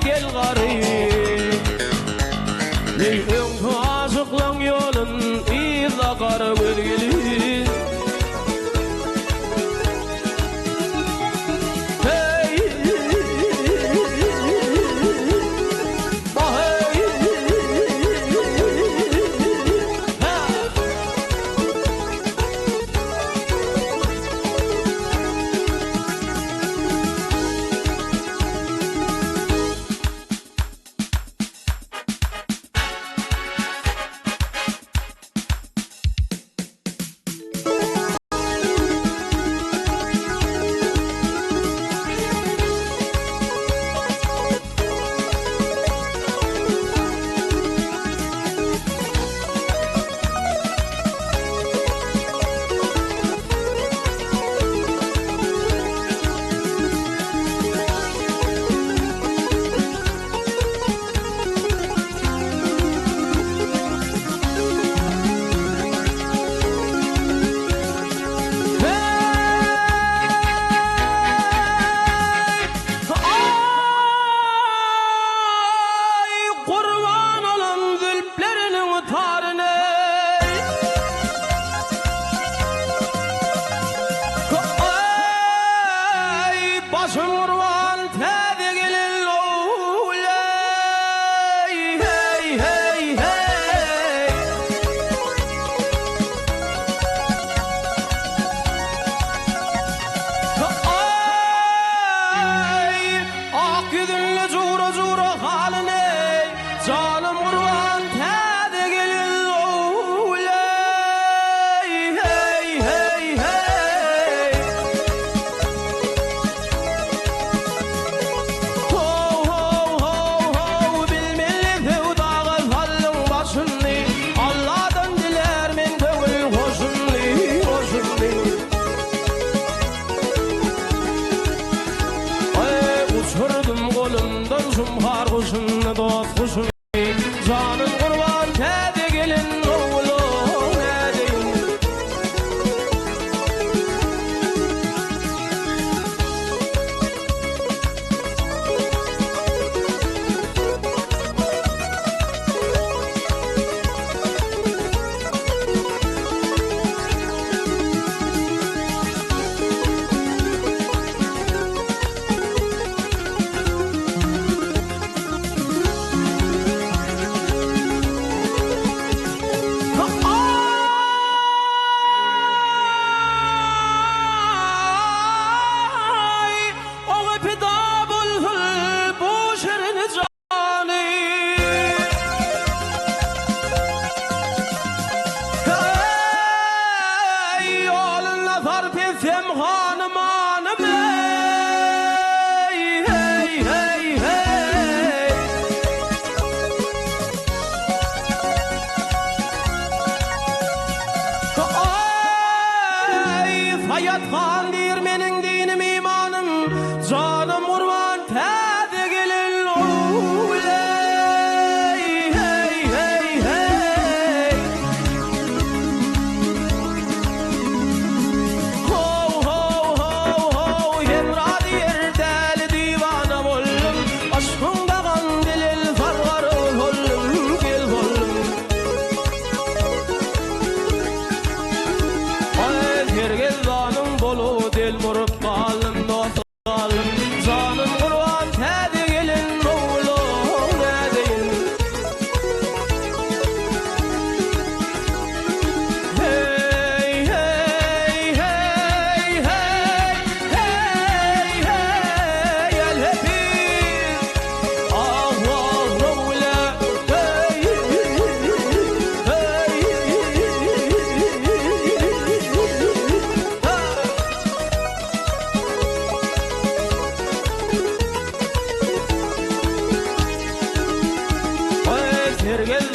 gel garip. Leyleğin aşıklan yolun İza kara belgili. Har kuşun dost kuşun canın kurban tedi gelin oğlum ne diyeyim. Hayat kandir menin dinim imanım canım kurban tedi gelin hey hey hey hey. Ho ho ho ho hemradi erdeli divana bollum aşkında kandilil fargarı hollum gel hollum. Ay tergel bolu del murup kalın dost kalın canım kurban tedi gelin oğlum ne diyeyim. Hey hey hey hey hey hey el hepiz ah vah roğla hey hey. Tergel